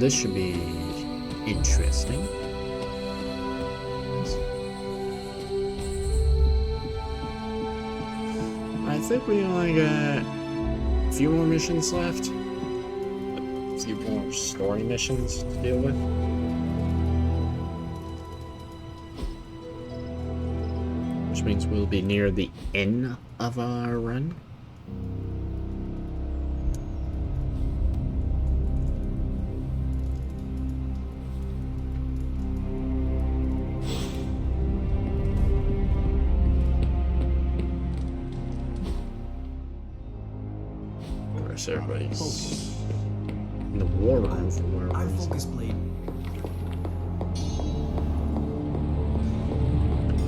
this should be interesting. I think we only got a few more missions left. A few more story missions to deal with. Which means we'll be near the end of our run. Everybody's in the war room for where I focus blade.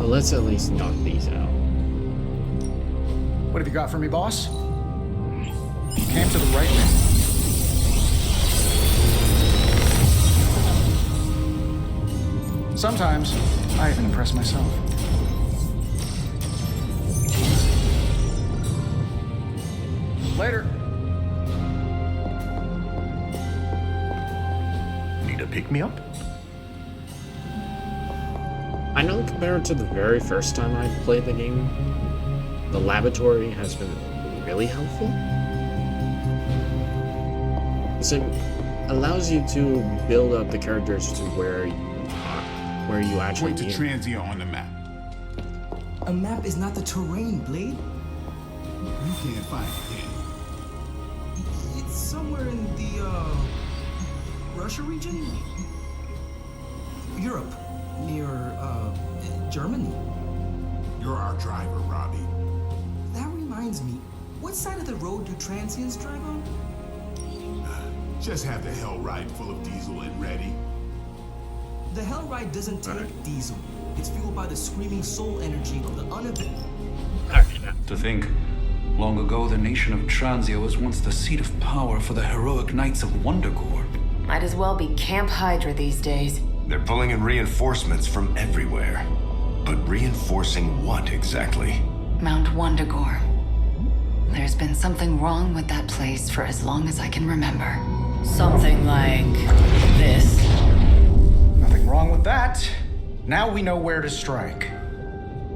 Well, let's at least knock these out. What have you got for me, boss? Came to the right man. Sometimes I even impress myself. Later. Pick me up? I know compared to the very first time I played the game, the laboratory has been really helpful. So it allows you to build up the characters to where you actually Point to Transia on the map. A map is not the terrain, Blade. You can't find it, can you? It's somewhere in the, Russia region? Europe, near, Germany. You're our driver, Robbie. That reminds me, what side of the road do transients drive on? Just have the hell ride full of diesel and ready. The Hell Ride doesn't take diesel. It's fueled by the screaming soul energy of the unevent. To think, long ago the nation of Transia was once the seat of power for the heroic knights of Wondergore. Might as well be Camp Hydra these days. They're pulling in reinforcements from everywhere. But reinforcing what exactly? Mount Wondergore. There's been something wrong with that place for as long as I can remember. Something like this. Nothing wrong with that. Now we know where to strike.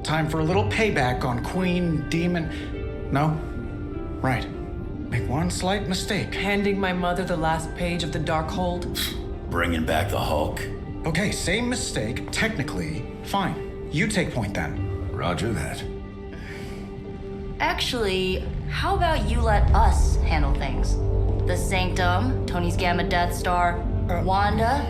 Time for a little payback on Queen, Demon... No? Right. Make one slight mistake. Handing my mother the last page of the Darkhold. Bringing back the Hulk. Okay, same mistake. Technically, fine. You take point then. Roger that. Actually, how about you let us handle things? The Sanctum, Tony's Gamma Death Star, Wanda.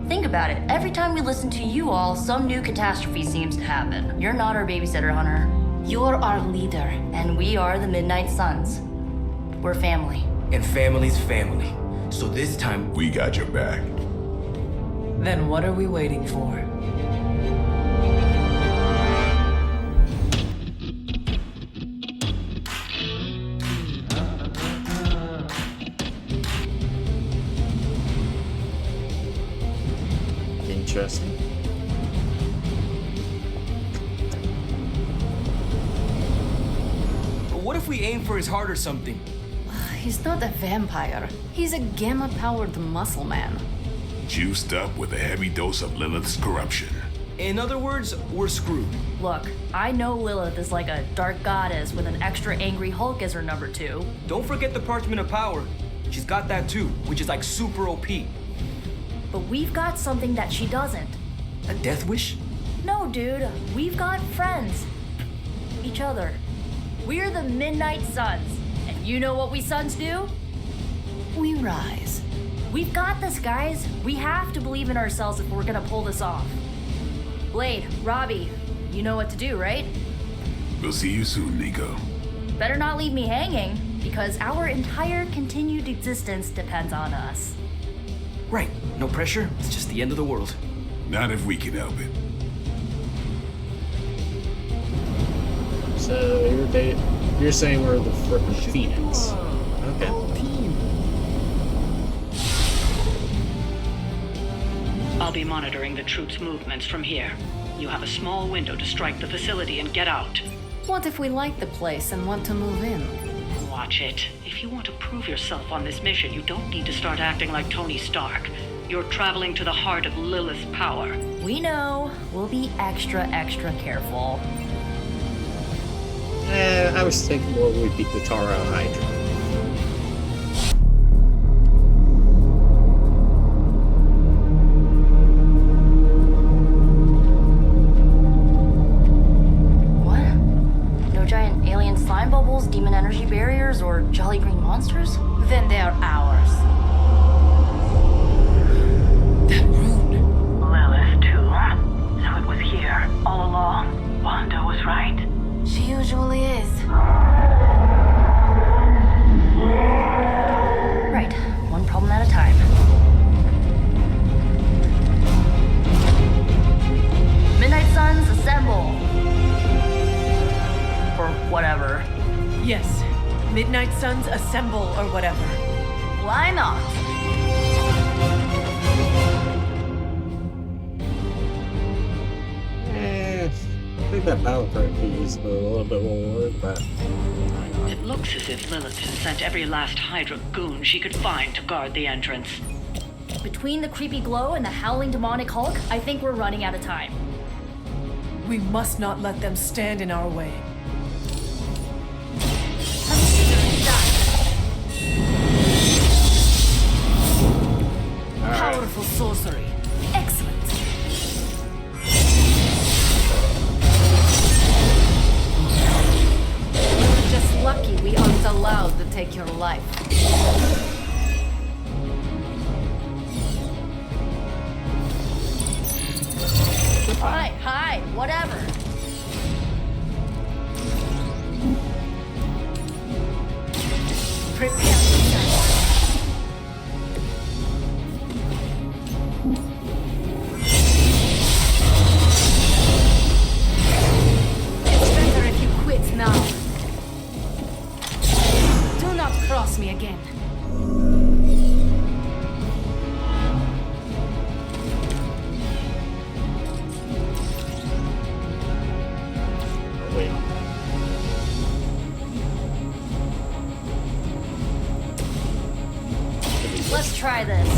Think about it. Every time we listen to you all, some new catastrophe seems to happen. You're not our babysitter, Hunter. You're our leader, and we are the Midnight Suns. We're family. And family's family. So this time, We got your back. Then what are we waiting for? Interesting. what if we aim for his heart or something? He's not a vampire. He's a gamma-powered muscle man. Juiced up with a heavy dose of Lilith's corruption. In other words, we're screwed. Look, I know Lilith is like a dark goddess with an extra angry Hulk as her number 2. Don't forget the Parchment of Power. She's got that too, which is like super OP. But we've got something that she doesn't. A death wish? No, dude. We've got friends. Each other. We're the Midnight Suns. And you know what we Suns do? We rise. We've got this, guys. We have to believe in ourselves if we're gonna pull this off. Blade, Robbie, you know what to do, right? We'll see you soon, Nico. Better not leave me hanging, because our entire continued existence depends on us. Right, no pressure, it's just the end of the world. Not if we can help it. So you're saying we're the frickin' Phoenix. Okay. I'll be monitoring the troops' movements from here. You have a small window to strike the facility and get out. What if we like the place and want to move in? watch it. If you want to prove yourself on this mission, you don't need to start acting like Tony Stark. You're traveling to the heart of Lilith's power. We know. We'll be extra careful. I was thinking more would be the Tara Hydra. What? No giant alien slime bubbles, demon energy barriers, or jolly green monsters? Then they are ours. That rune. Lilith, too. So it was here, all along. Wanda was right. She usually is. Right, one problem at a time. Midnight Suns, assemble! Or whatever. Yes. Midnight Suns, assemble or whatever. Why not? I think that battle card could use a little bit more work, but It looks as if Lilith has sent every last Hydra goon she could find to guard the entrance. Between the creepy glow and the howling demonic Hulk, I think we're running out of time. We must not let them stand in our way. Powerful sorcery. Excellent. Just lucky we aren't allowed to take your life. Hi, whatever. Prepare yourself. It's better if you quit now. Do not cross me again. wait. Let's try this.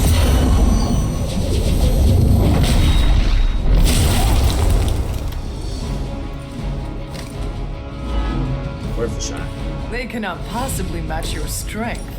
Worth a shot. They cannot possibly match your strength.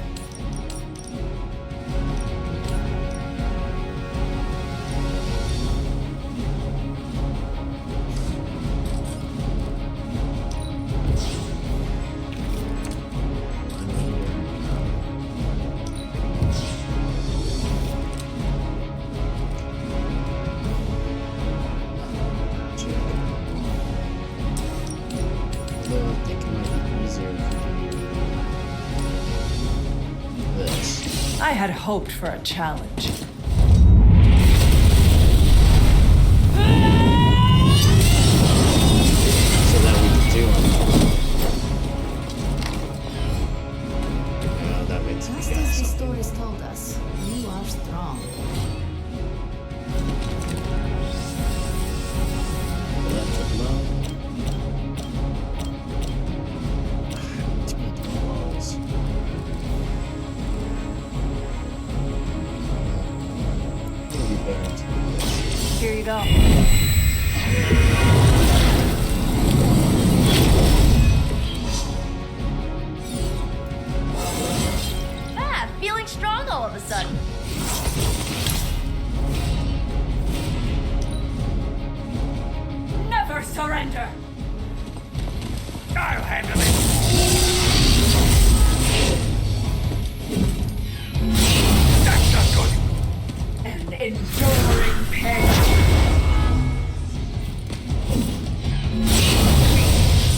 Although I think it might be easier if we do this. I had hoped for a challenge. So that we can do them. Yeah, that makes Just me as the guess. stories told us, you are strong. Left low. Take walls. It'll be better to do this. Here you go. Feeling strong all of a sudden. Never surrender! I'll handle it. That's not good. An enduring pain.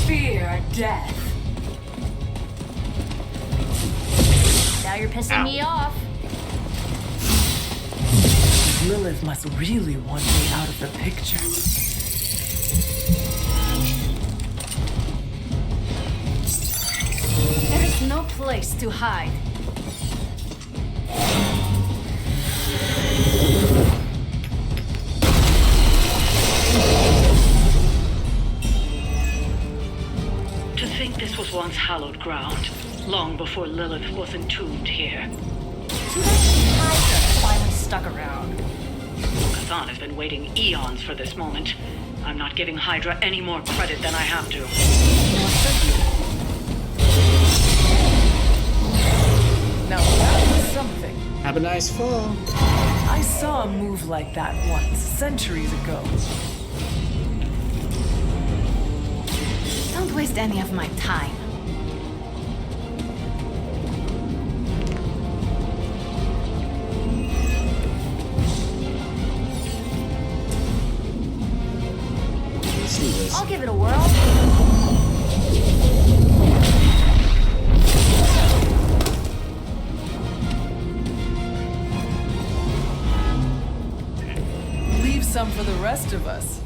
Fear death. Now you're pissing me off. Lilith must really want me out of the picture. There is no place to hide. To think this was once hallowed ground. long before Lilith was entombed here. Too bad Hydra finally stuck around. Kazan has been waiting eons for this moment. I'm not giving Hydra any more credit than I have to. Now that was something. Have a nice fall. I saw a move like that once, centuries ago. Don't waste any of my time. Let's do this. I'll give it a whirl. Leave some for the rest of us.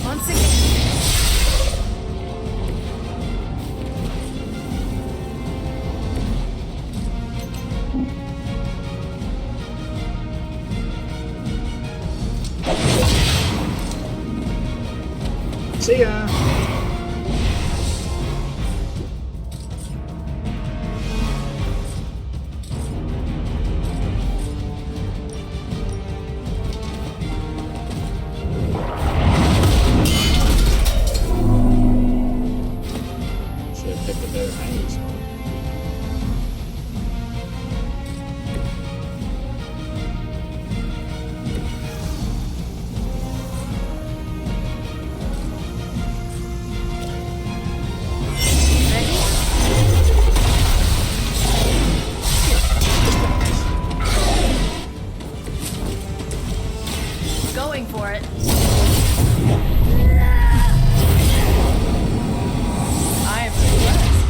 Once again. See ya. Should have picked a better hiding spot. Going for it. I am impressed.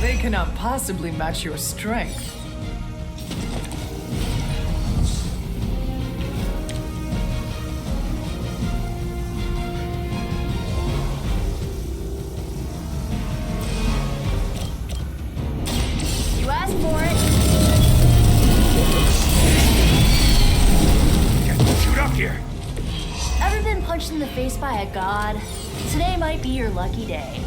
They cannot possibly match your strength. You asked for it. Shoot up here! Ever been punched in the face by a god? Today might be your lucky day.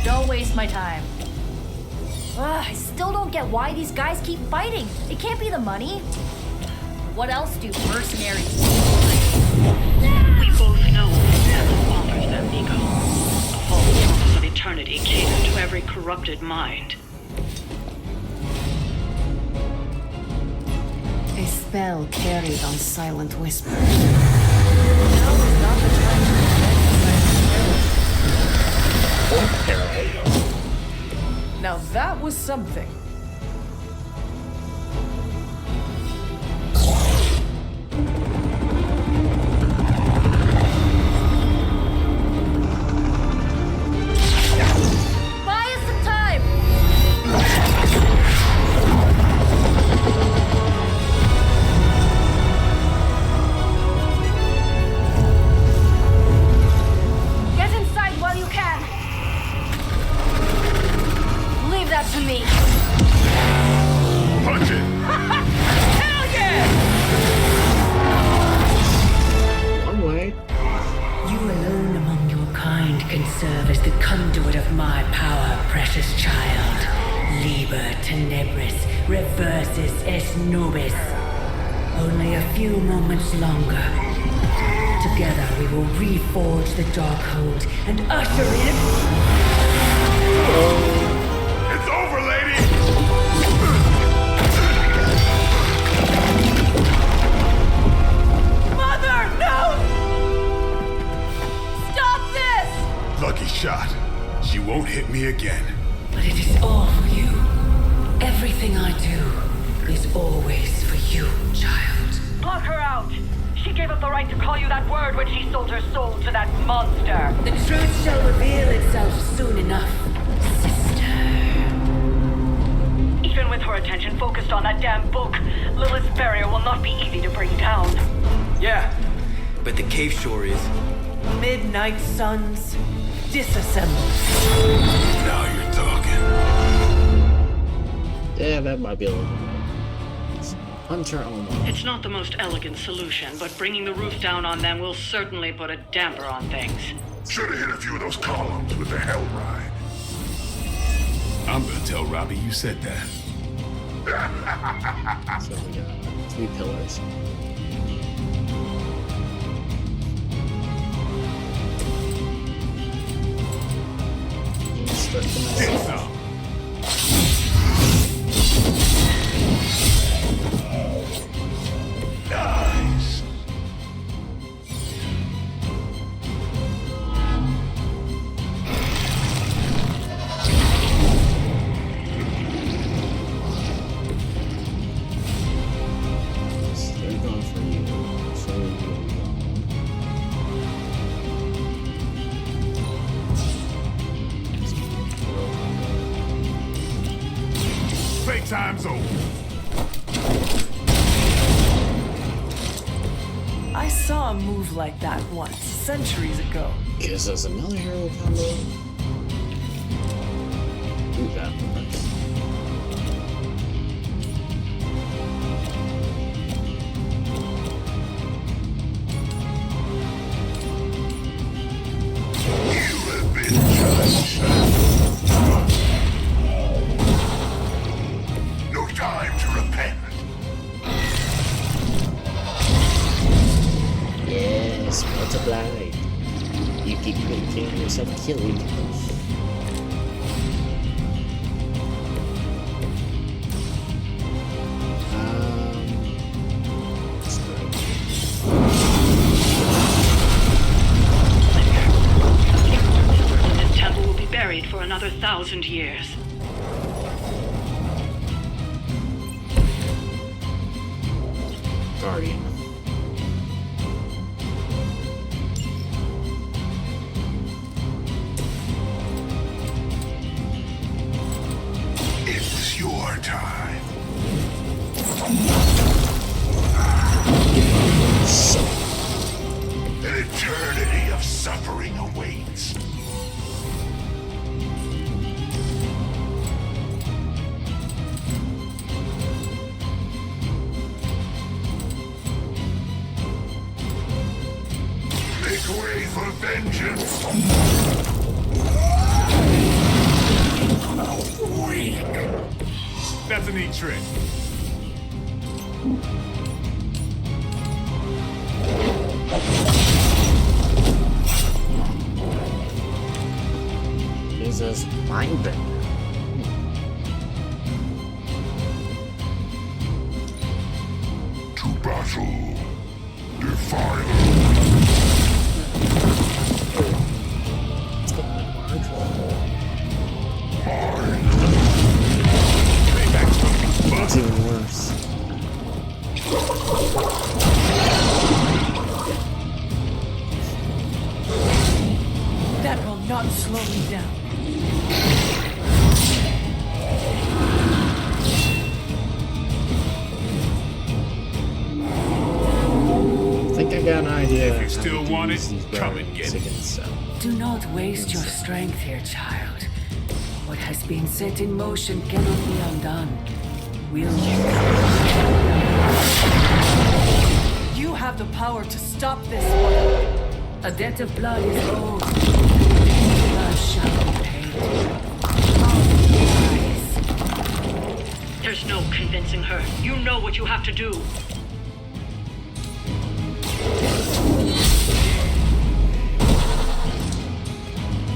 Don't waste my time. I still don't get why these guys keep fighting. It can't be the money. What else do mercenaries do? We both know death bothers them, Nico. A false promise of eternity catered to every corrupted mind. A spell carried on silent whispers. Now is not the time to Now that was something. Buy us some time! Get inside while you can! Leave that to me! Punch it! Hell yeah! One way. You alone among your kind can serve as the conduit of my power, precious child. Liber tenebris reversus es nobis. Only a few moments longer. Together we will reforge the Darkhold and usher in... It's over, lady! Mother, no! Stop this! Lucky shot. She won't hit me again. But it is all for you. Everything I do is always for you, child. Block her out! She gave up the right to call you that word when she sold her soul to that monster. The truth shall reveal itself soon enough, sister. Even with her attention focused on that damn book, Lilith's barrier will not be easy to bring down. Yeah, but the cave sure is. Midnight suns, disassemble. Now you're talking. Yeah, that might be a little bit. Hunter only. It's not the most elegant solution, but bringing the roof down on them will certainly put a damper on things. Should have hit a few of those columns with the hell ride. I'm gonna tell Robbie you said that. So we got 3 pillars. Start the Get some. Nice. They're going for you. So Playtime's over. I saw a move like that once, centuries ago. Gives us another hero combo. Ooh, that works. You have been judged. No time to repent. Yes, multiply. You keep getting yourself killed. This temple will be buried for another 1,000 years. Guardian. It was your time. An eternity of suffering awaits. Make way for vengeance. That's a neat trick. Jesus, mind bender. To battle. Defile. That's even worse. That will not slow me down. I think I got an idea. If you still how to want use it, these come and barriers get it. against them. Do not waste your strength here, child. What has been set in motion cannot be undone. We'll You have the power to stop this one. A debt of blood is owed. Blood shall be paid. Rise. There's no convincing her. You know what you have to do.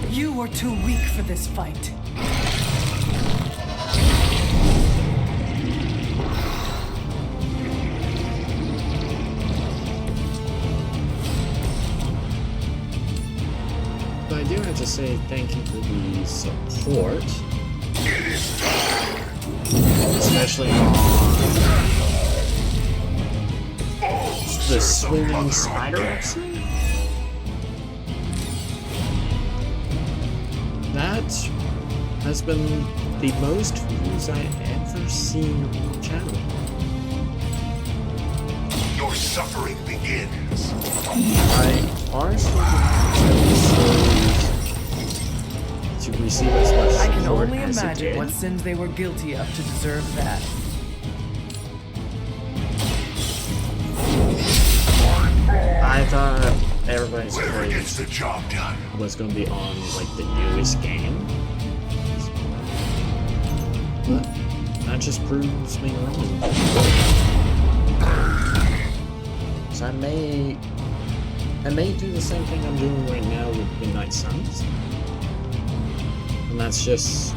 You were too weak for this fight. But I do have to say thank you for the support. Especially on the swimming spider exit. That has been the most views I've ever seen on the channel. Your suffering begins. I honestly to receive as much I can support only as it imagine did. what sins they were guilty of to deserve that. I thought everybody's Whoever gets praise the job done. was going to be on like the newest game, but that just proves me wrong. So I may do the same thing I'm doing right now with Midnight Suns, and that's just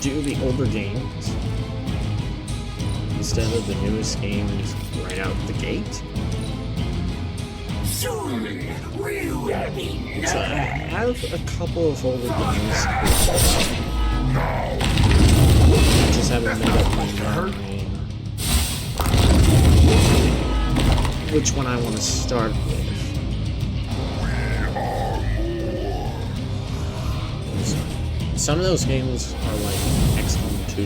do the older games instead of the newest games right out the gate. Soon we will be So I have a couple of older games. I just haven't made up my mind which one I want to start with. Some of those games are like XCOM 2.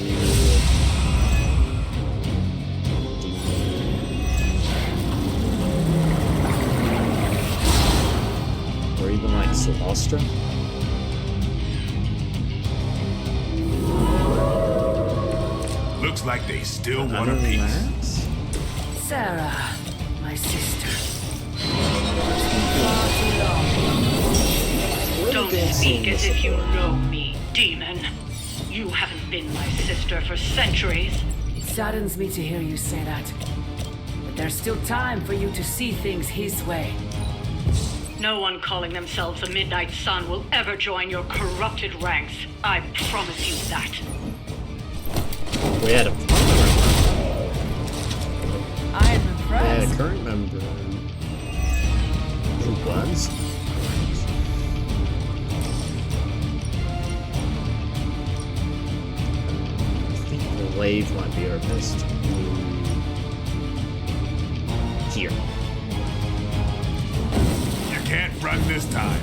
Or even like Celestra. Looks like they still want Other a than piece. that, Sarah, my sister. Don't speak as if you know me, demon. You haven't been my sister for centuries. It saddens me to hear you say that. But there's still time for you to see things his way. No one calling themselves a Midnight Sun will ever join your corrupted ranks. I promise you that. we had a I'm we had a impressed. current member who was. I think the Lave might be our best move here. You can't run this time.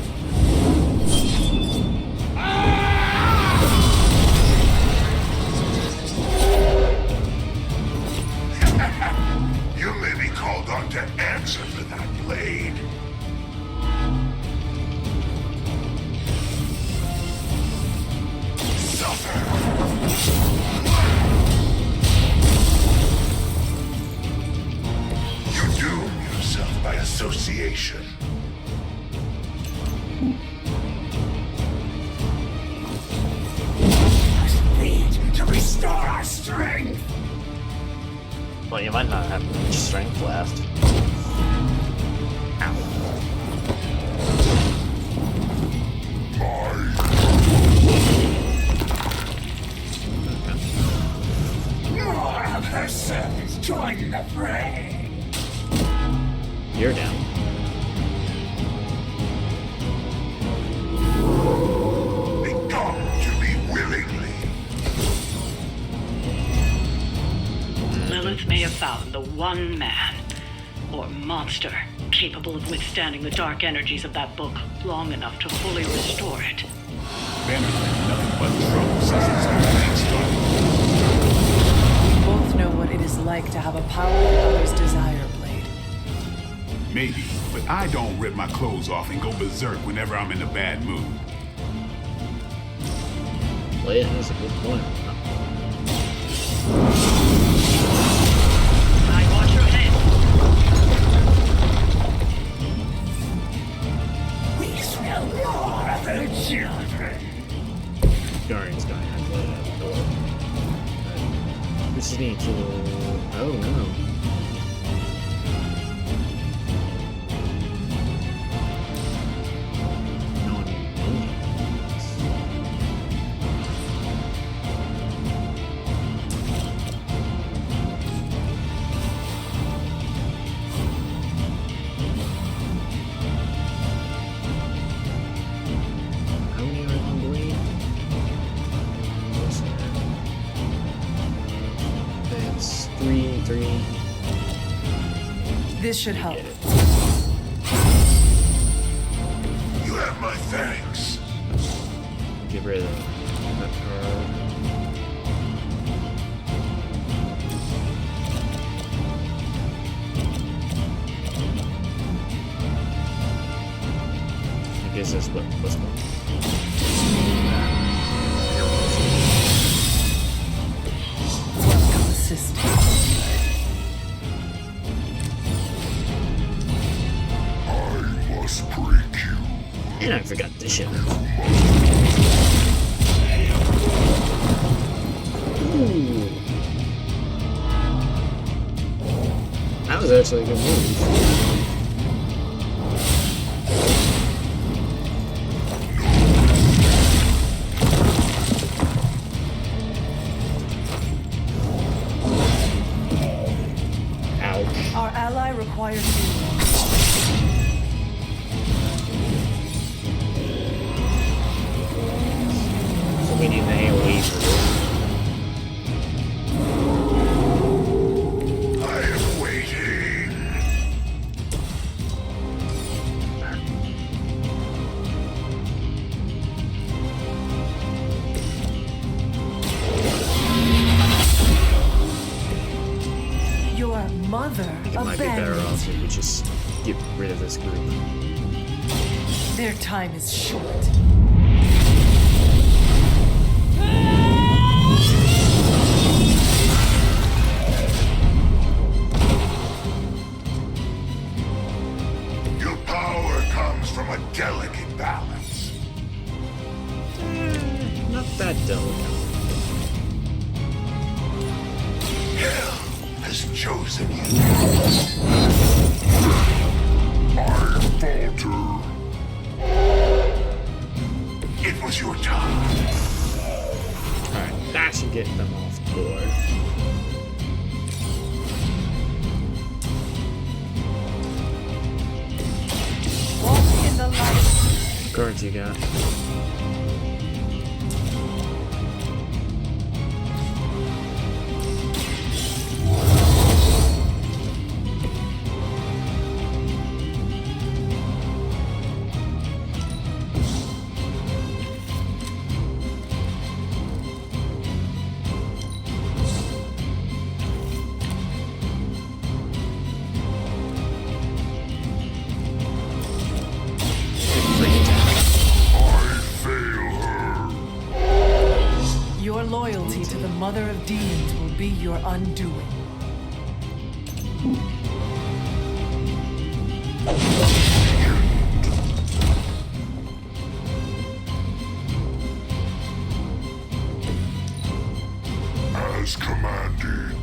You may be called on to answer for that blade. Suffer. You doom yourself by association. To restore our strength. Well, you might not have much strength left. Ow. More of her servants join the fray. You're down. They come to me willingly. Lilith may have found the one man, or monster, capable of withstanding the dark energies of that book long enough to fully restore it. Banner's been nothing but trouble since this whole thing started. We both know what it is like to have a power that others desire, Blade. Maybe, but I don't rip my clothes off and go berserk whenever I'm in a bad mood. Leia has a good point. I watch your head. We smell more of her children. Guardian's gonna have Leia at the door. We just need to. Oh no. How many are on blade? That's 3 and 3. This should help. Get it. You have my thanks. rid of that card. I guess that's what plus one. I must break you. And I forgot the shit. Ooh. That was actually a good move. Our ally requires you. So we need the AoE for this. I am waiting. Your mother It might be better abandoned off if you. we just get rid of this group. Their time is short. Your power comes from a delicate balance. Not that delicate. Hell has chosen you. I falter. It was your time. Alright, that should get them off board. Walk in the light. What cards you got? Your loyalty to the Mother of Demons will be your undoing. As commanded.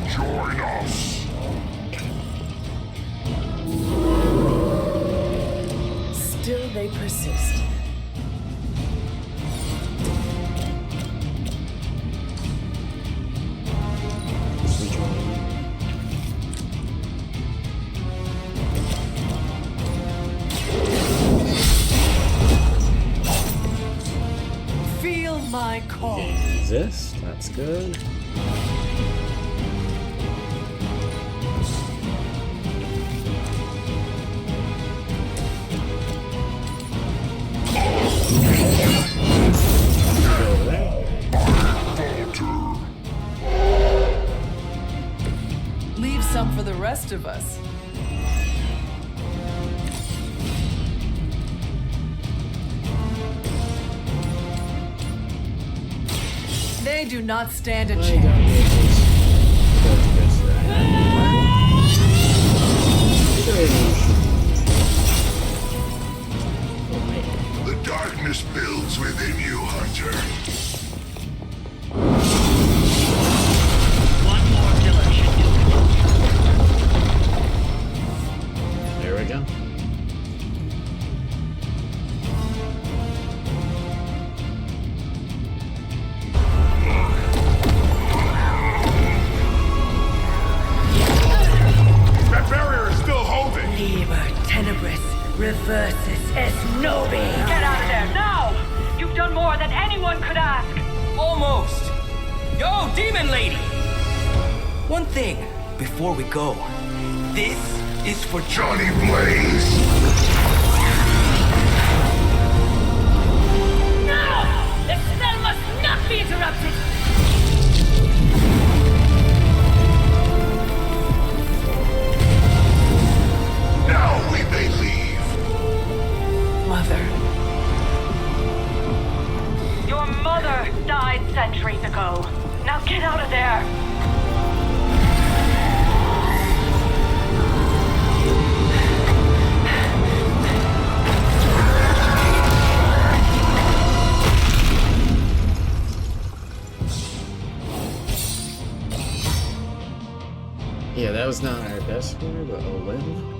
Join us. Still they persist. Feel my call. Resist, that's good. Go over there. Leave some for the rest of us. They do not stand a chance. The darkness builds within you, Hunter. One more pillar should do it. There we go. That barrier is still holding. Liber tenebris reversus es nobi. Get out of there, now! You've done more than anyone could ask. Almost. Yo, demon lady! One thing, before we go. This is for Johnny Blaze! No! The spell must not be interrupted! Now we may leave. Mother. Your mother died centuries ago. Now get out of there! Yeah, that was not our best score, but oh well.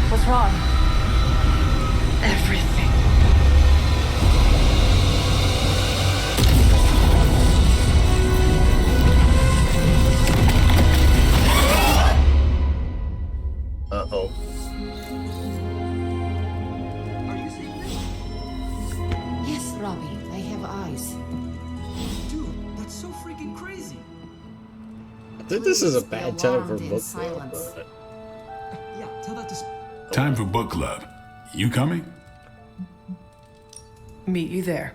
What's wrong? Everything. Uh-oh. Are you seeing this? Yes, Robbie, I have eyes. Dude, that's so freaking crazy. I think this is a bad time for Alarmed in book club, silence. but Yeah, tell that to... Time for book club. You coming? Meet you there.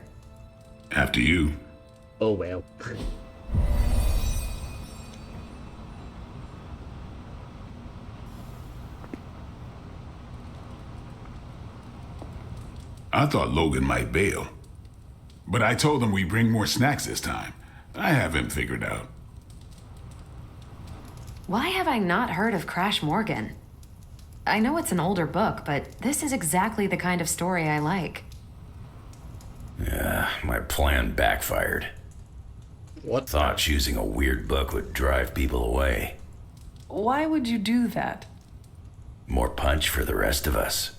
After you. oh well. I thought Logan might bail. But I told him we'd bring more snacks this time. I have him figured out. Why have I not heard of Crash Morgan? I know it's an older book, but this is exactly the kind of story I like. Yeah, my plan backfired. What? Thought choosing a weird book would drive people away. Why would you do that? More punch for the rest of us.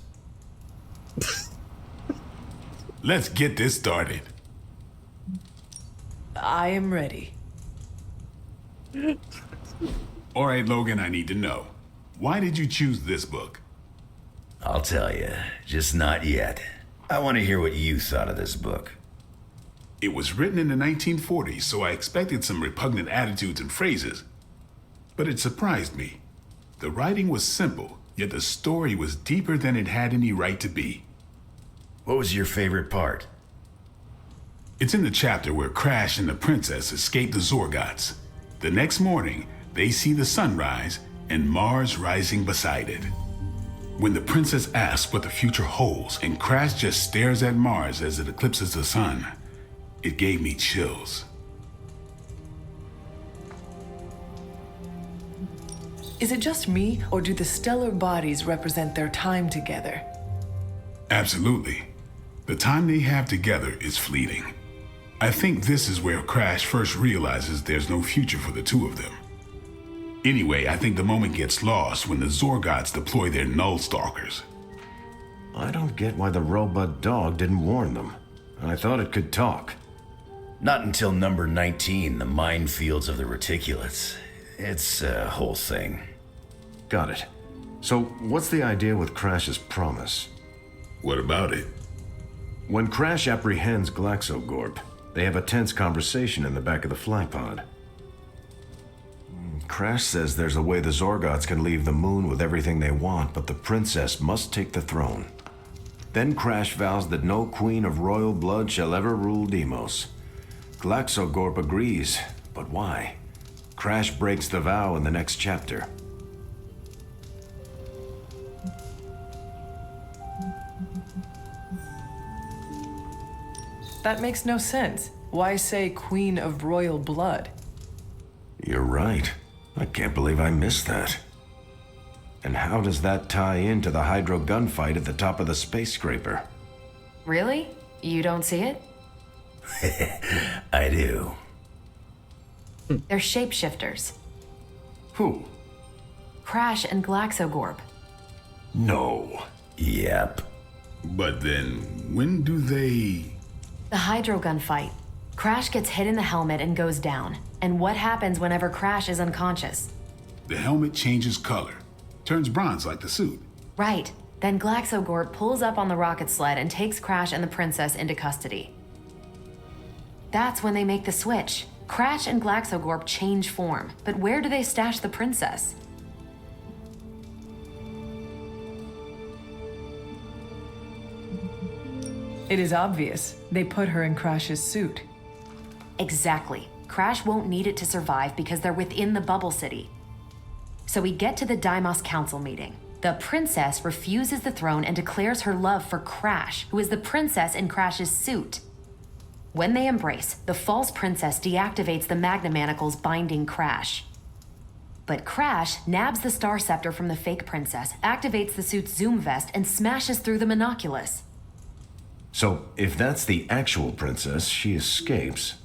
Let's get this started. I am ready. All right, Logan, I need to know. Why did you choose this book? I'll tell you, just not yet. I want to hear what you thought of this book. It was written in the 1940s, so I expected some repugnant attitudes and phrases. But it surprised me. The writing was simple, yet the story was deeper than it had any right to be. What was your favorite part? It's in the chapter where Crash and the princess escape the Zorgots. The next morning, they see the sun rise and Mars rising beside it. When the princess asks what the future holds and Crash just stares at Mars as it eclipses the sun, it gave me chills. Is it just me, or do the stellar bodies represent their time together? Absolutely. The time they have together is fleeting. I think this is where Crash first realizes there's no future for the two of them. Anyway, I think the moment gets lost when the Zorgots deploy their Null Stalkers. I don't get why the robot dog didn't warn them. I thought it could talk. Not until number 19, the minefields of the reticulates. It's a whole thing. Got it. So, what's the idea with Crash's promise? What about it? When Crash apprehends Glaxogorp, they have a tense conversation in the back of the flypod. Crash says there's a way the Zorgots can leave the moon with everything they want, but the princess must take the throne. Then Crash vows that no queen of royal blood shall ever rule Deimos. Glaxogorp agrees, but why? Crash breaks the vow in the next chapter. That makes no sense. Why say Queen of Royal Blood? You're right. I can't believe I missed that. And how does that tie into the Hydra gunfight at the top of the space scraper? Really? You don't see it? I do. They're shapeshifters. Who? Crash and Glaxogorp. No. Yep. But then, when do they... The Hydro gunfight. Crash gets hit in the helmet and goes down. And what happens whenever Crash is unconscious? The helmet changes color. Turns bronze like the suit. Right. Then Glaxogorp pulls up on the rocket sled and takes Crash and the princess into custody. That's when they make the switch. Crash and Glaxogorp change form, but where do they stash the princess? It is obvious. They put her in Crash's suit. Exactly. Crash won't need it to survive because they're within the bubble city. So we get to the Deimos Council meeting. The princess refuses the throne and declares her love for Crash, who is the princess in Crash's suit. When they embrace, the false princess deactivates the Magna Manacles binding Crash. But Crash nabs the Star Scepter from the fake princess, activates the suit's zoom vest, and smashes through the monoculus. So, if that's the actual princess, she escapes.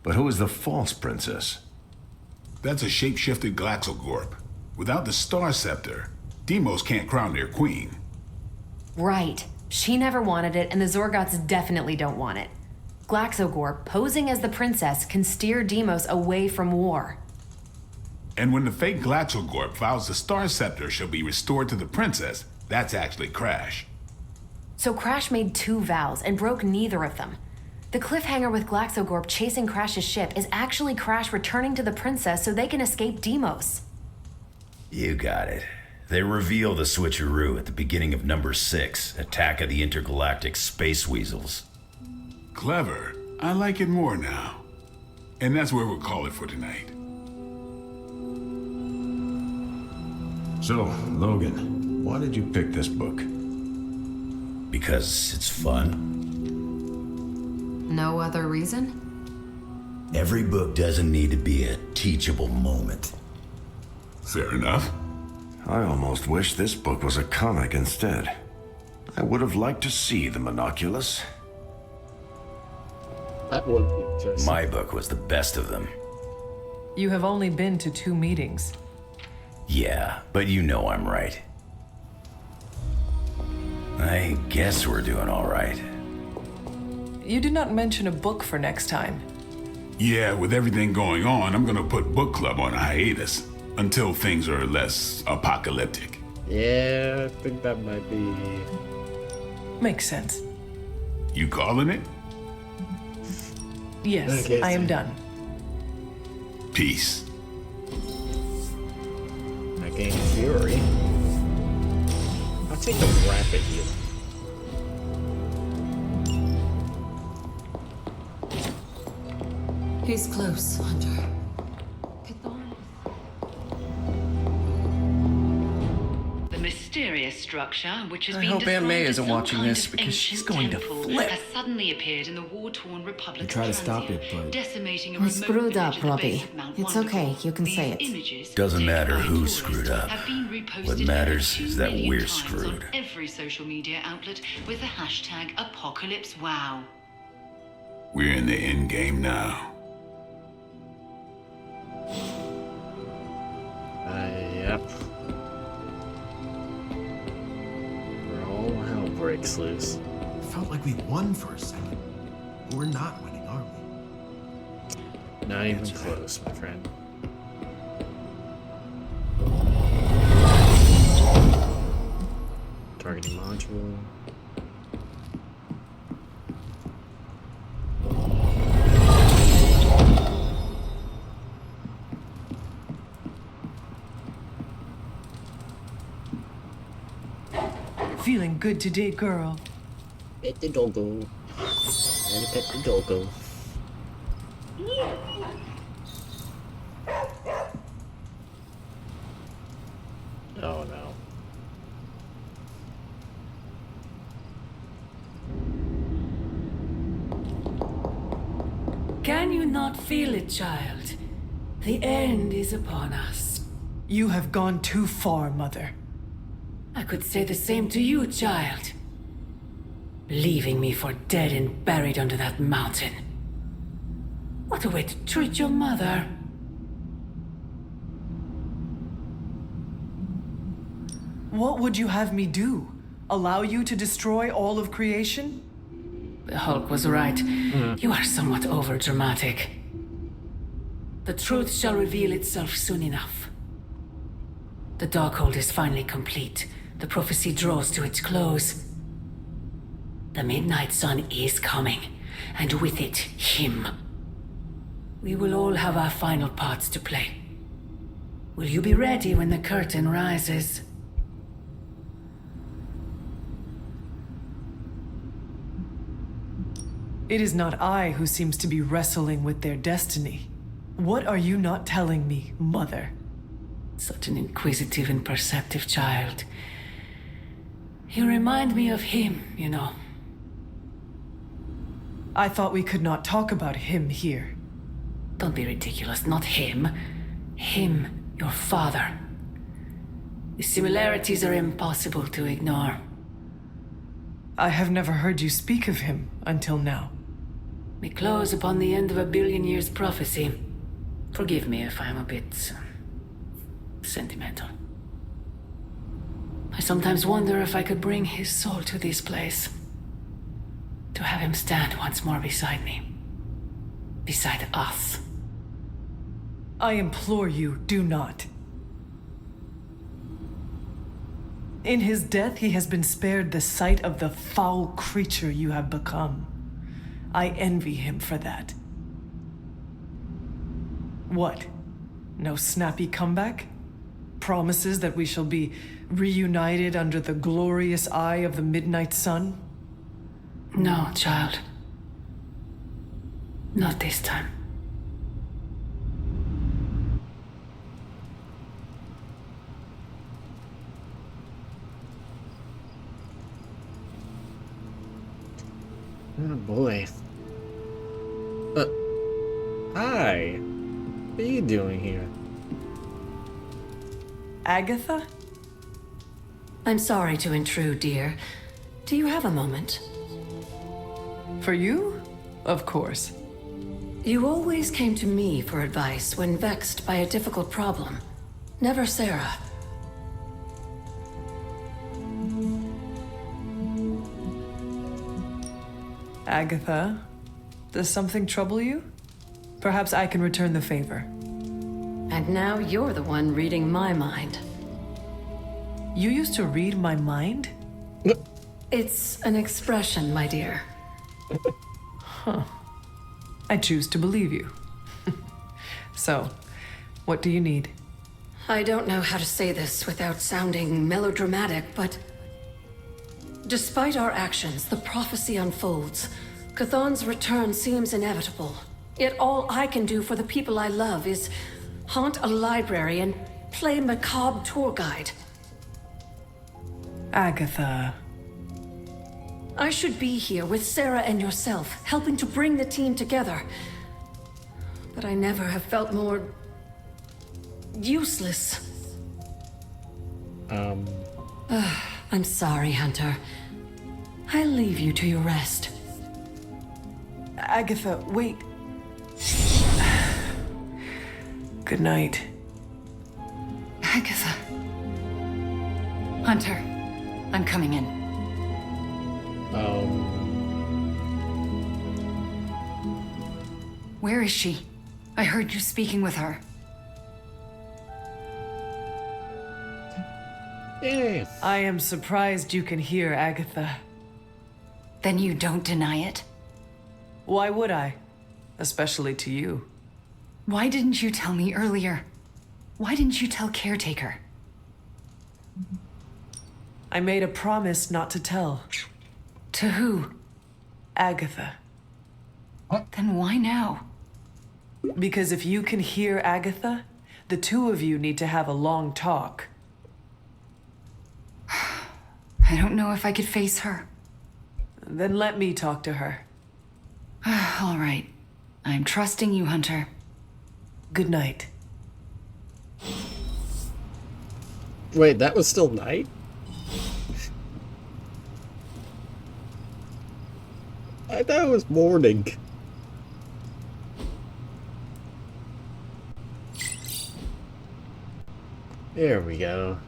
But who is the false princess? That's a shapeshifted Glaxogorp. Without the Star Scepter, Deimos can't crown their queen. Right. She never wanted it, and the Zorgots definitely don't want it. Glaxogorp, posing as the princess, can steer Deimos away from war. And when the fake Glaxogorp vows the Star Scepter shall be restored to the princess, that's actually Crash. So Crash made 2 vows and broke neither of them. The cliffhanger with Glaxogorp chasing Crash's ship is actually Crash returning to the princess so they can escape Deimos. You got it. They reveal the switcheroo at the beginning of number 6, Attack of the Intergalactic Space Weasels. Clever. I like it more now. And that's where we'll call it for tonight. So, Logan, why did you pick this book? Because it's fun. No other reason? Every book doesn't need to be a teachable moment. Fair enough. I almost wish this book was a comic instead. I would have liked to see the monoculus. That would be interesting. My book was the best of them. You have only been to 2 meetings. Yeah, but you know I'm right. I guess we're doing all right. You did not mention a book for next time. Yeah, with everything going on, I'm gonna put book club on a hiatus until things are less apocalyptic. Yeah, I think that might be... Makes sense. You calling it? Yes, Okay, I am so- done. Peace. I gain fury. I'll take the rapid heal. He's close, Hunter. The mysterious structure, which has I been hope Aunt May described as isn't some watching kind this of because she's ancient going to temple, flip. has suddenly appeared in the war-torn Republic I try of to stop Transia, it, but... decimating a I remote screwed village up, at the Robbie. base of Mount It's Wonderful. okay, you can say it. These images, Doesn't taken matter by who tourists, screwed up. have been reposted What over matters 2 is that million we're times screwed. on every social media outlet with the hashtag #ApocalypseWow. We're in the end game now. Yep. All hell breaks loose. Felt like we won for a second. But we're not winning, are we? Not even close, my friend. Targeting module. Feeling good today, girl. Pet the doggo. Gotta pet the doggo. Oh no. Can you not feel it, child? The end is upon us. You have gone too far, Mother. I could say the same to you, child. Leaving me for dead and buried under that mountain. What a way to treat your mother. What would you have me do? Allow you to destroy all of creation? The Hulk was right. You are somewhat overdramatic. The truth shall reveal itself soon enough. The Darkhold is finally complete. The prophecy draws to its close. The Midnight Sun is coming, and with it, him. We will all have our final parts to play. Will you be ready when the curtain rises? It is not I who seems to be wrestling with their destiny. What are you not telling me, Mother? Such an inquisitive and perceptive child. You remind me of him, you know. I thought we could not talk about him here. Don't be ridiculous, not him. Him, your father. The similarities are impossible to ignore. I have never heard you speak of him until now. We close upon the end of a billion years prophecy. Forgive me if I'm a bit sentimental. I sometimes wonder if I could bring his soul to this place. To have him stand once more beside me. Beside us. I implore you, do not. In his death, he has been spared the sight of the foul creature you have become. I envy him for that. What? No snappy comeback? Promises that we shall be reunited under the glorious eye of the Midnight Sun? No, child. Not this time. Oh boy. Hi. What are you doing here? Agatha? I'm sorry to intrude, dear. Do you have a moment? For you? Of course. You always came to me for advice when vexed by a difficult problem. Never Sarah. Agatha, does something trouble you? Perhaps I can return the favor. And now you're the one reading my mind. You used to read my mind? It's an expression, my dear. Huh. I choose to believe you. So, what do you need? I don't know how to say this without sounding melodramatic, but despite our actions, the prophecy unfolds. Chthon's return seems inevitable. Yet all I can do for the people I love is haunt a library and play macabre tour guide. Agatha. I should be here with Sarah and yourself, helping to bring the team together. But I never have felt more useless. I'm sorry, Hunter. I'll leave you to your rest. Agatha, wait. Good night. Agatha. Hunter, I'm coming in. Where is she? I heard you speaking with her. Yeah. I am surprised you can hear, Agatha. Then you don't deny it? Why would I? Especially to you. Why didn't you tell me earlier? Why didn't you tell Caretaker? I made a promise not to tell. To who? Agatha. Then why now? Because if you can hear Agatha, the two of you need to have a long talk. I don't know if I could face her. Then let me talk to her. All right. I'm trusting you, Hunter. Good night. Wait, that was still night? I thought it was morning. There we go.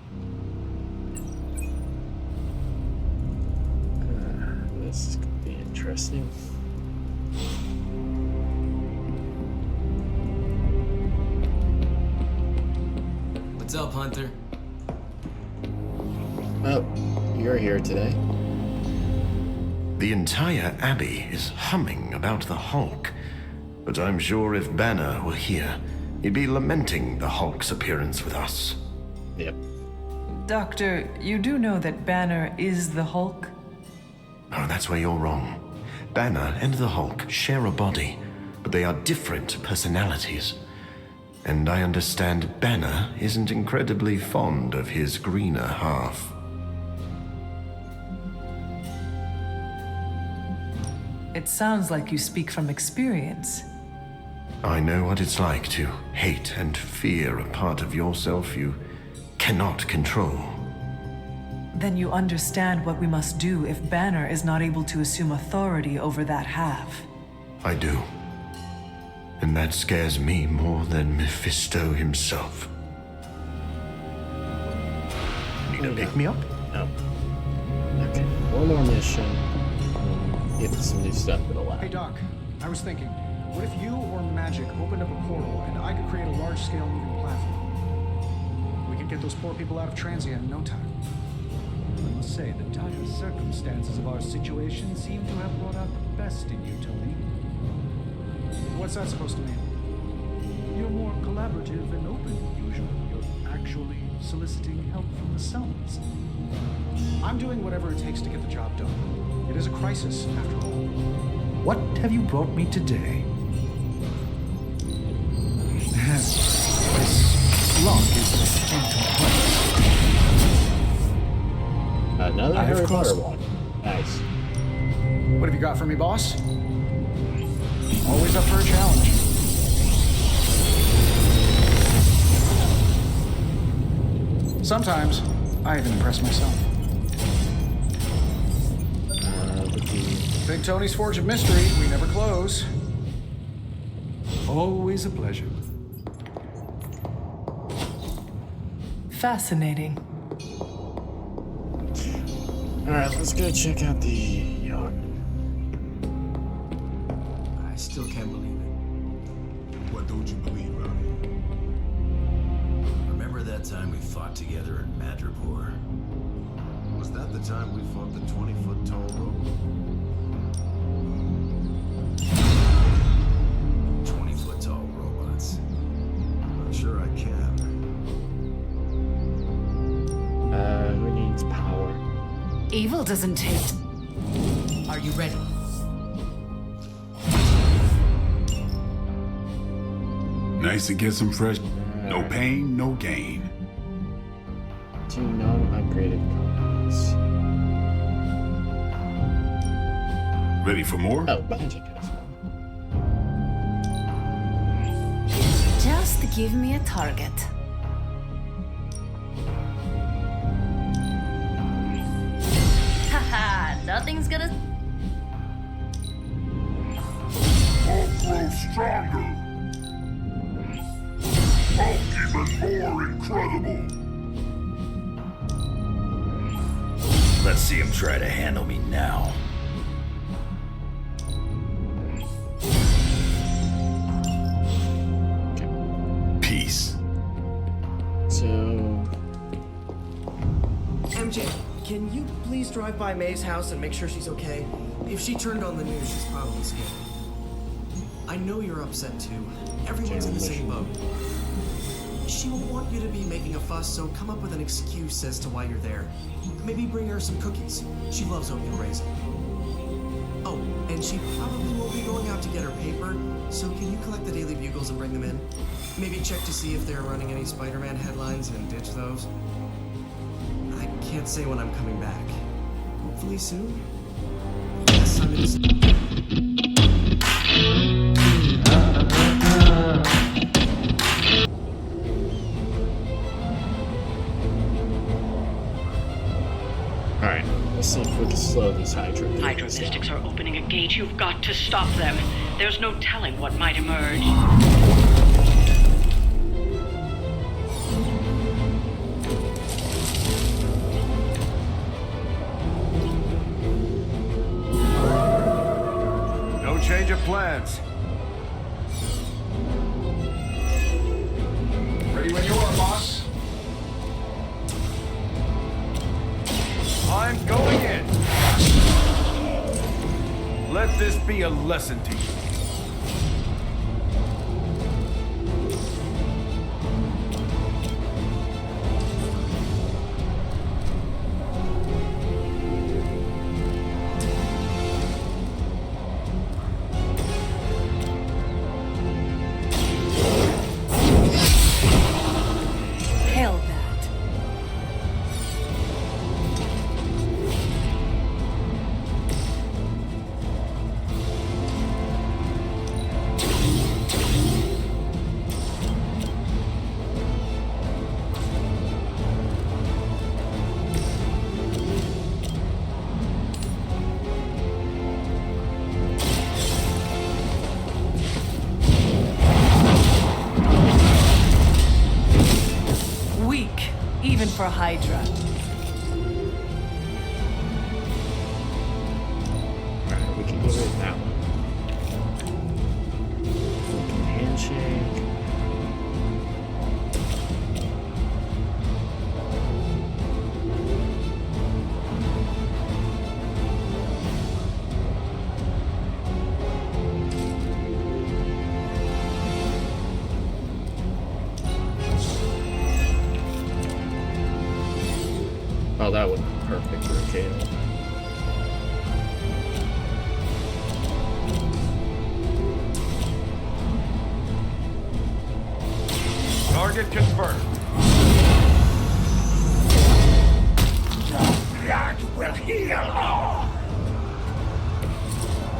This is going to be interesting. What's up, Hunter? Oh, you're here today. The entire Abbey is humming about the Hulk. But I'm sure if Banner were here, he'd be lamenting the Hulk's appearance with us. Yep. Doctor, you do know that Banner is the Hulk? No, that's where you're wrong. Banner and the Hulk share a body, but they are different personalities. And I understand Banner isn't incredibly fond of his greener half. It sounds like you speak from experience. I know what it's like to hate and fear a part of yourself you cannot control. Then you understand what we must do if Banner is not able to assume authority over that half. I do. And that scares me more than Mephisto himself. Need to pick me up? No. Okay, one more mission. Get some new stuff that'll allow. Hey, Doc. I was thinking, what if you or magic opened up a portal and I could create a large-scale moving platform? We could get those poor people out of Transia in no time. I must say, the dire circumstances of our situation seem to have brought out the best in you, Tony. What's that supposed to mean? You're more collaborative and open than usual. You're actually soliciting help from the Suns. I'm doing whatever it takes to get the job done. It is a crisis, after all. What have you brought me today? This lock is incomplete. Another Harry Potter one. Nice. What have you got for me, boss? Always up for a challenge. Sometimes, I even impress myself. Big Tony's Forge of Mystery, we never close. Always a pleasure. Fascinating. Alright, let's go check out the yacht. I still can't believe it. What don't you believe, Robbie? Remember that time we fought together in Madripoor? Was that the time we fought the 20-foot tall robot? 20-foot tall robots. I'm sure I can. Who needs power? Evil doesn't take... Are you ready? Nice to get some fresh... No pain, no gain. 2 non-upgraded components. Ready for more? Oh, magic has one. Just give me a target. Haha, nothing's gonna... I'll grow stronger. I'll even more incredible. Let's see him try to handle me now. Peace. So... MJ, can you please drive by May's house and make sure she's okay? If she turned on the news, she's probably scared. I know you're upset too. Everyone's in the same boat. She won't want you to be making a fuss, so come up with an excuse as to why you're there. Maybe bring her some cookies. She loves oatmeal raisin. Oh, and she probably won't be going out to get her paper, so can you collect the Daily Bugles and bring them in? Maybe check to see if they're running any Spider-Man headlines and ditch those. I can't say when I'm coming back. Hopefully soon? Yes, I'm in Alright, let's see if we can slow these Hydra. Hydra mystics are opening a gate. You've got to stop them. There's no telling what might emerge. No change of plans. Ready when you are, boss. I'm going in. Let this be a lesson to you. Hell that. Weak, even for Hydra. Alright, we can get rid of that one. Broken handshake. Oh, that would be perfect for a KO. Target confirmed. That will heal.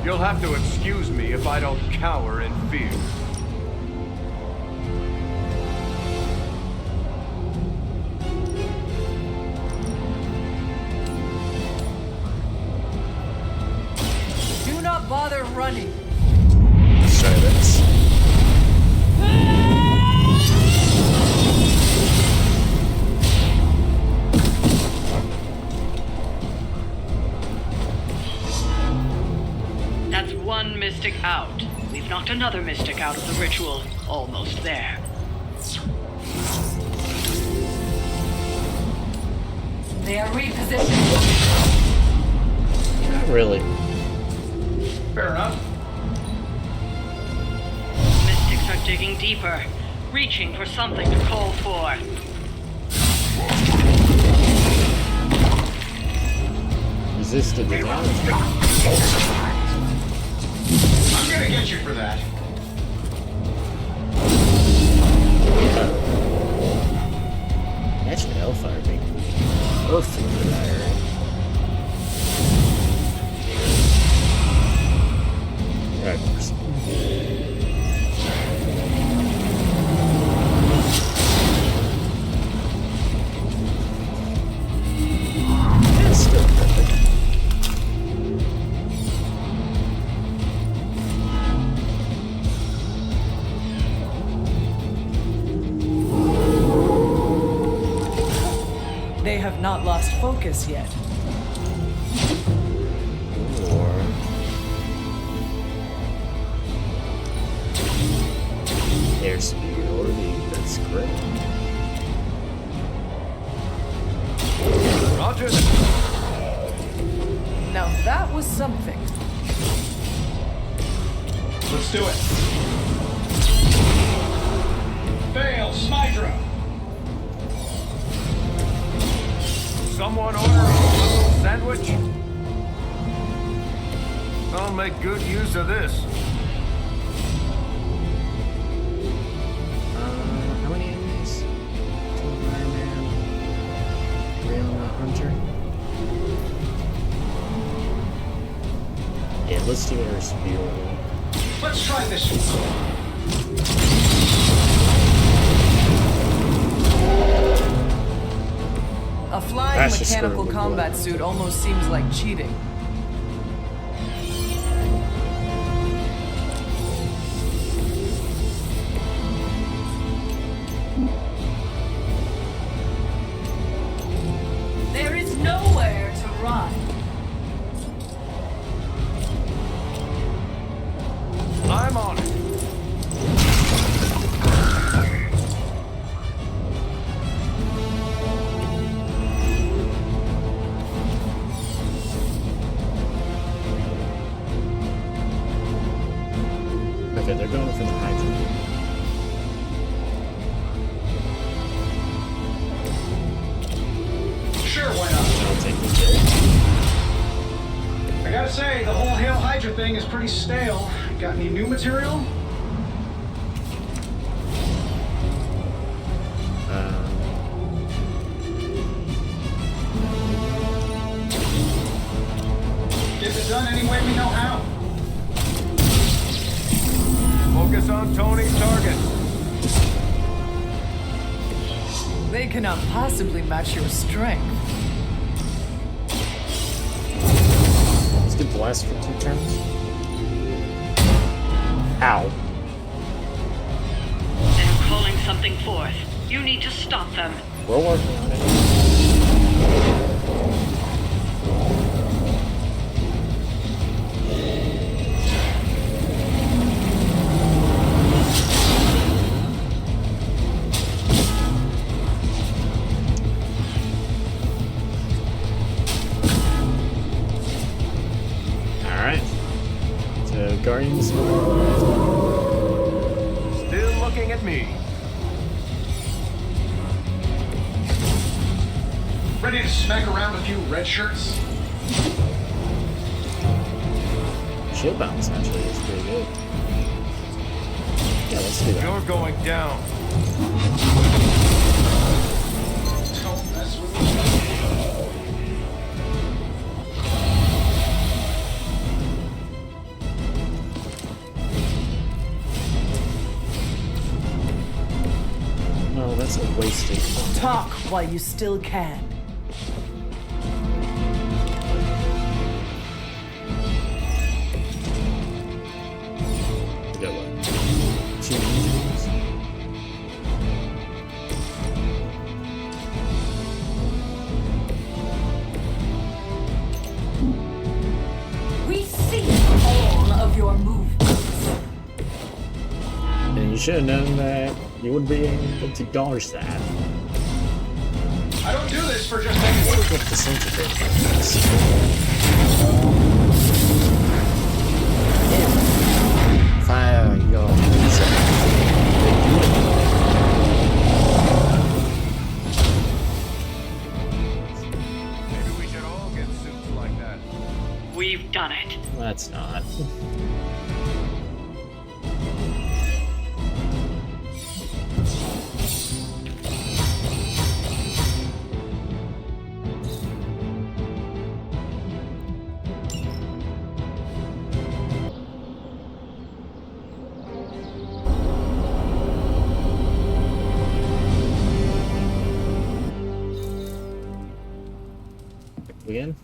You'll have to excuse me if I don't cower in fear. Do not bother running. Silence. That's one mystic out. We've knocked another mystic out of the ritual. Almost there. They are repositioned. Not really. Fair enough. Mystics are digging deeper, reaching for something to call for. Resisted the damage. I'm gonna get you for that. Actually, Hellfire being perfect for that area. Right, it's still perfect. They have not lost focus yet. Or airspeed or the that's great. Roger. Now that was something. Let's do it. Fail, Hydra. Someone order a little sandwich? make good use of this. How many enemies? 2 Iron Man, 3 on the Hunter. Yeah, let's do air spear. Let's try this. A flying That's just mechanical screwing combat with suit almost seems like cheating. There is nowhere to run. I'm on it. Okay, they're going for the Hydra. Sure, why not? I'll take the kill. I gotta say, the whole Hail Hydra thing is pretty stale. Got any new material? Get it done any way we know how. Focus on Tony's target. They cannot possibly match your strength. Let's get blessed for 2 turns. Ow. They're calling something forth. You need to stop them. We're working on it. Alright. So, Guardians. Still looking at me. Ready to smack around a few red shirts? Shield bounce actually is pretty good. Yeah, let's do that. You're going down. Don't mess with me. No, that's a wasted. Talk while you still can. We got what? 2 injuries? We see all of your movements. And you should have known that you wouldn't be able to dodge that. I don't do this for just Let's any look at the disintegrate. Fire, yo. Maybe we should all get suits like that. We've done it. That's not. Again?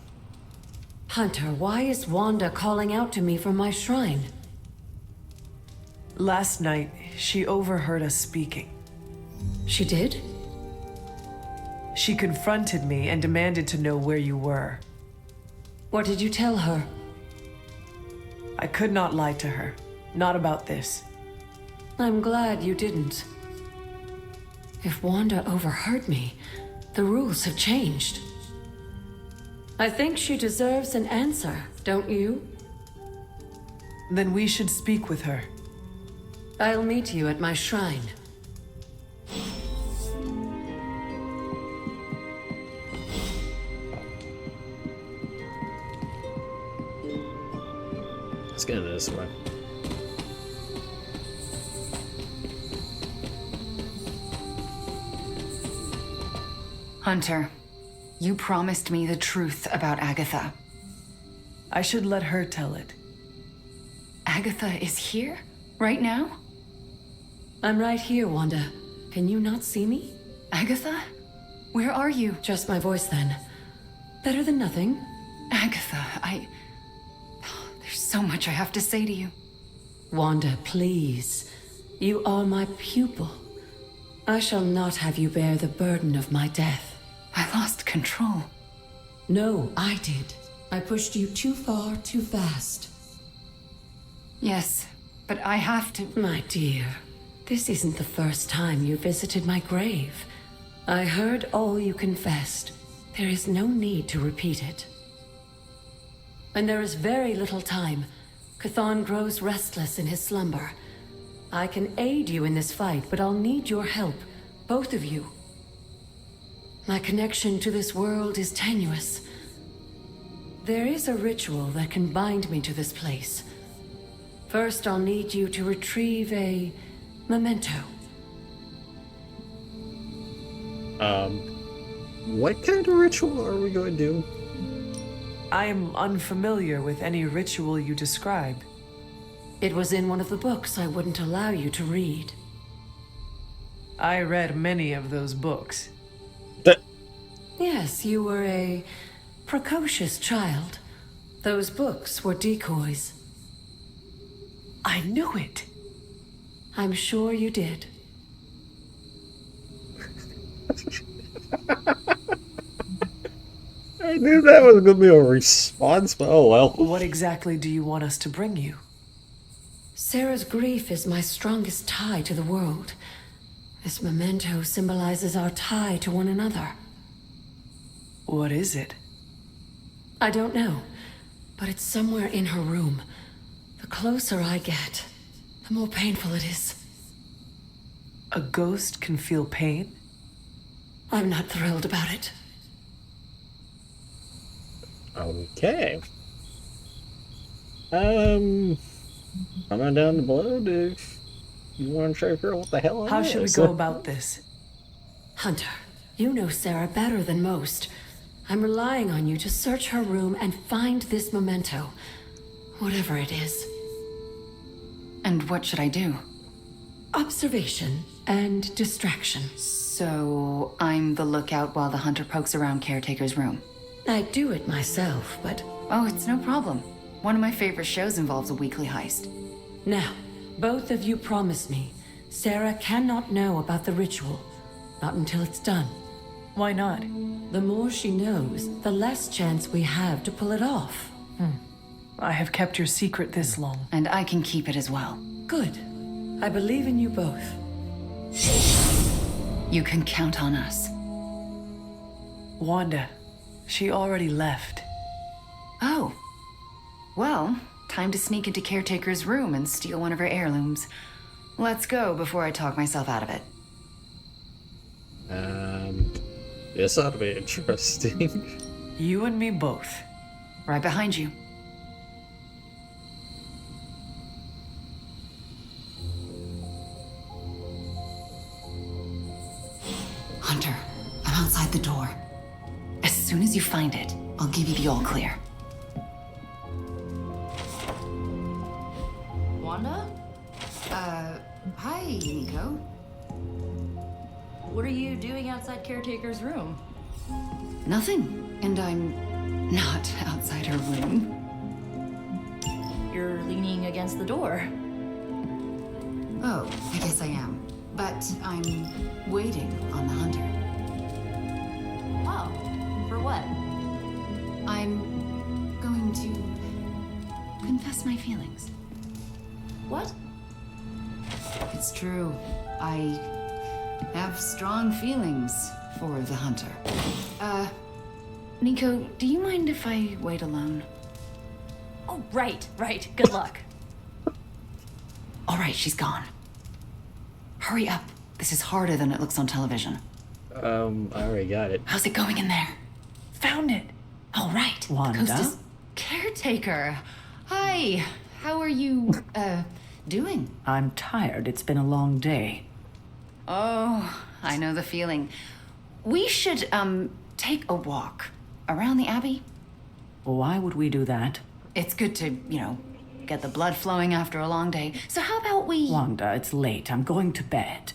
Hunter, why is Wanda calling out to me from my shrine? Last night, she overheard us speaking. She did? She confronted me and demanded to know where you were. What did you tell her? I could not lie to her. Not about this. I'm glad you didn't. If Wanda overheard me, the rules have changed. I think she deserves an answer, don't you? Then we should speak with her. I'll meet you at my shrine. let's get into this way. Hunter, you promised me the truth about Agatha. I should let her tell it. Agatha is here? Right now? I'm right here, Wanda. Can you not see me? Agatha? Where are you? Just my voice then. Better than nothing. Agatha, there's so much I have to say to you. Wanda, please. You are my pupil. I shall not have you bear the burden of my death. I lost control. No, I did. I pushed you too far, too fast. Yes, but I have to... My dear, this isn't the first time you visited my grave. I heard all you confessed. There is no need to repeat it. And there is very little time. Chthon grows restless in his slumber. I can aid you in this fight, but I'll need your help. Both of you. My connection to this world is tenuous. There is a ritual that can bind me to this place. First, I'll need you to retrieve a memento. What kind of ritual are we going to do? I am unfamiliar with any ritual you describe. It was in one of the books I wouldn't allow you to read. I read many of those books. Yes, you were a precocious child. Those books were decoys. I knew it. I'm sure you did. I knew that was going to be a response, but oh well. What exactly do you want us to bring you? Sarah's grief is my strongest tie to the world. This memento symbolizes our tie to one another. What is it? I don't know, but it's somewhere in her room. The closer I get, the more painful it is. A ghost can feel pain? I'm not thrilled about it. Okay. Coming down the blood if you want to try to figure out what the hell it How is. should we go about this? Hunter, you know Sarah better than most. I'm relying on you to search her room and find this memento. Whatever it is. And what should I do? Observation and distraction. So, I'm the lookout while the hunter pokes around Caretaker's room. I do it myself, but... Oh, it's no problem. One of my favorite shows involves a weekly heist. Now, both of you promise me, Sarah cannot know about the ritual. Not until it's done. Why not? The more she knows, the less chance we have to pull it off. I have kept your secret this long. And I can keep it as well. Good. I believe in you both. You can count on us. Wanda, she already left. Oh. Well, time to sneak into Caretaker's room and steal one of her heirlooms. Let's go before I talk myself out of it. This ought to be interesting. You and me both. Right behind you. Hunter, I'm outside the door. As soon as you find it, I'll give you the all clear. Wanda? Hi, Nico. What are you doing outside Caretaker's room? Nothing. And I'm not outside her room. You're leaning against the door. Oh, I guess I am. But I'm waiting on the hunter. Oh, for what? I'm going to confess my feelings. What? It's true. I have strong feelings for the hunter. Nico, do you mind if I wait alone? Oh, right. Good luck. All right, she's gone. Hurry up. This is harder than it looks on television. I already got it. How's it going in there? Found it. All right. Wanda? The coast is Caretaker. Hi. How are you, doing? I'm tired. It's been a long day. Oh, I know the feeling. We should, take a walk around the Abbey. Why would we do that? It's good to, get the blood flowing after a long day. So how about we... Wanda, it's late. I'm going to bed.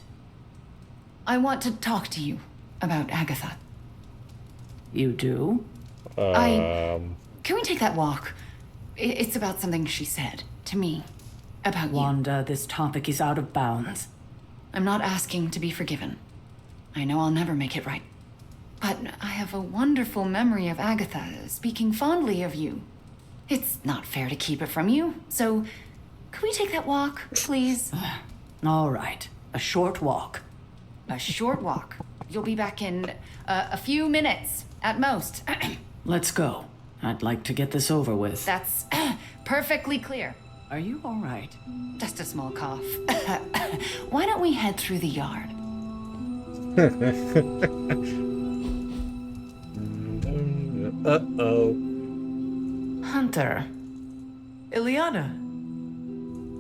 I want to talk to you about Agatha. You do? Can we take that walk? It's about something she said to me. About Wanda, this topic is out of bounds. I'm not asking to be forgiven. I know I'll never make it right. But I have a wonderful memory of Agatha speaking fondly of you. It's not fair to keep it from you, so could we take that walk, please? All right. A short walk. A short walk. You'll be back in a few minutes, at most. Let's go. I'd like to get this over with. That's perfectly clear. Are you all right? Just a small cough. Why don't we head through the yard? Uh-oh. Hunter. Ileana.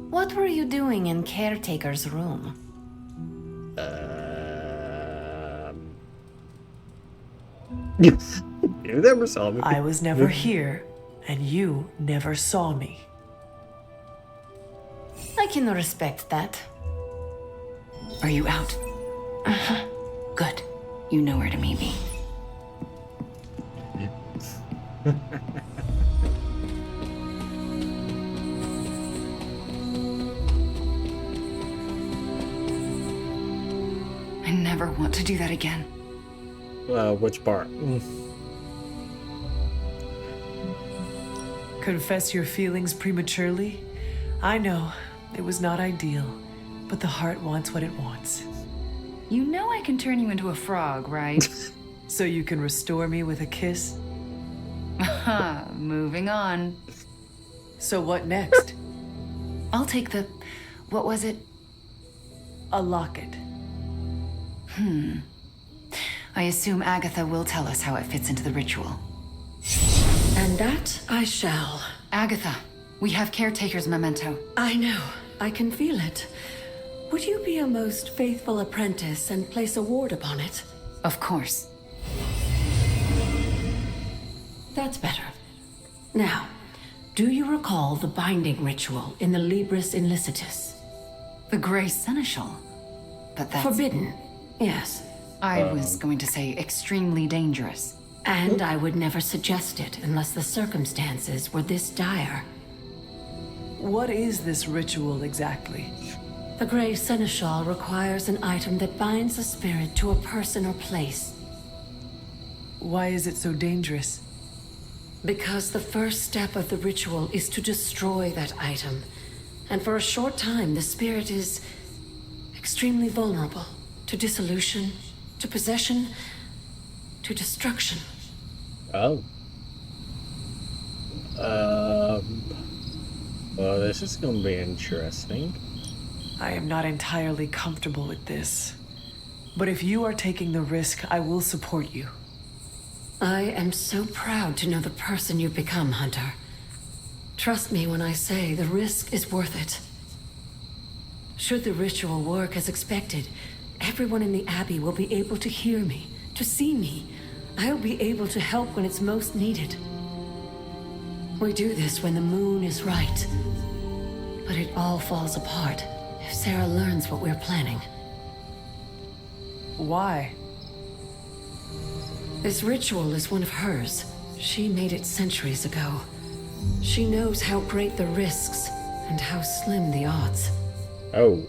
What were you doing in Caretaker's room? You never saw me. I was never here, and you never saw me. I can respect that. Are you out? Uh-huh. Good. You know where to meet me. I never want to do that again. Which part? Confess your feelings prematurely? I know, it was not ideal, but the heart wants what it wants. You know I can turn you into a frog, right? So you can restore me with a kiss? Moving on. So what next? I'll take the... what was it? A locket. I assume Agatha will tell us how it fits into the ritual. And that I shall. Agatha, we have Caretaker's memento. I know. I can feel it. Would you be a most faithful apprentice and place a ward upon it? Of course. That's better. Now, do you recall the binding ritual in the Libris Illicitius? The Grey Seneschal? But that's... Forbidden, yes. I was going to say extremely dangerous. And I would never suggest it unless the circumstances were this dire. What is this ritual exactly? The Grey Seneschal requires an item that binds a spirit to a person or place. Why is it so dangerous? Because the first step of the ritual is to destroy that item. And for a short time, the spirit is extremely vulnerable to dissolution, to possession, to destruction. Oh. Well, this is gonna be interesting. I am not entirely comfortable with this. But if you are taking the risk, I will support you. I am so proud to know the person you've become, Hunter. Trust me when I say the risk is worth it. Should the ritual work as expected, everyone in the Abbey will be able to hear me, to see me. I'll be able to help when it's most needed. We do this when the moon is right. But it all falls apart if Sarah learns what we're planning. Why? This ritual is one of hers. She made it centuries ago. She knows how great the risks and how slim the odds. Oh.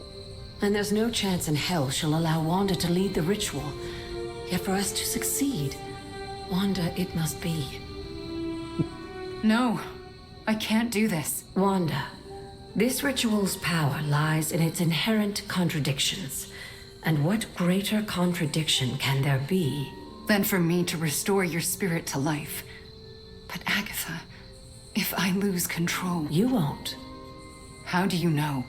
And there's no chance in hell she'll allow Wanda to lead the ritual. Yet for us to succeed, Wanda it must be. No, I can't do this. Wanda, this ritual's power lies in its inherent contradictions. And what greater contradiction can there be than for me to restore your spirit to life? But Agatha, if I lose control... You won't. How do you know?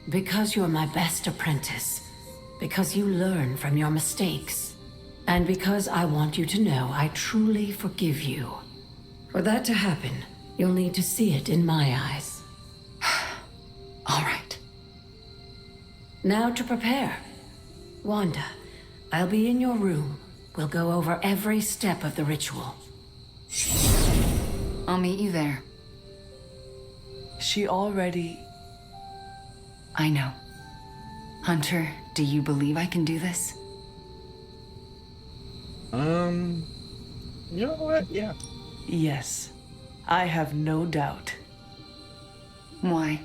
Because you're my best apprentice. Because you learn from your mistakes. And because I want you to know I truly forgive you. For that to happen, you'll need to see it in my eyes. All right. Now to prepare. Wanda, I'll be in your room. We'll go over every step of the ritual. I'll meet you there. She already... I know. Hunter, do you believe I can do this? You know what? Yeah. Yes. I have no doubt. Why?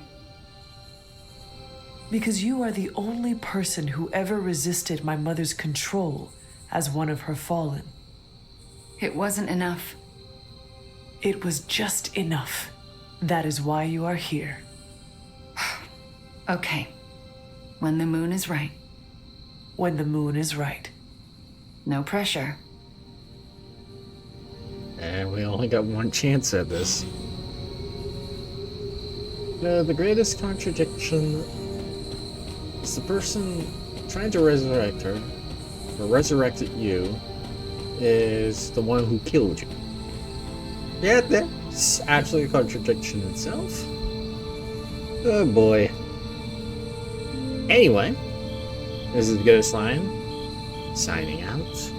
Because you are the only person who ever resisted my mother's control as one of her fallen. It wasn't enough. It was just enough. That is why you are here. Okay. When the moon is right. When the moon is right. No pressure. And we only got one chance at this. The greatest contradiction is the person trying to resurrect her, or resurrected you, is the one who killed you. Yeah, that's actually a contradiction itself. Oh boy. Anyway, this is Ghost Lion, signing out.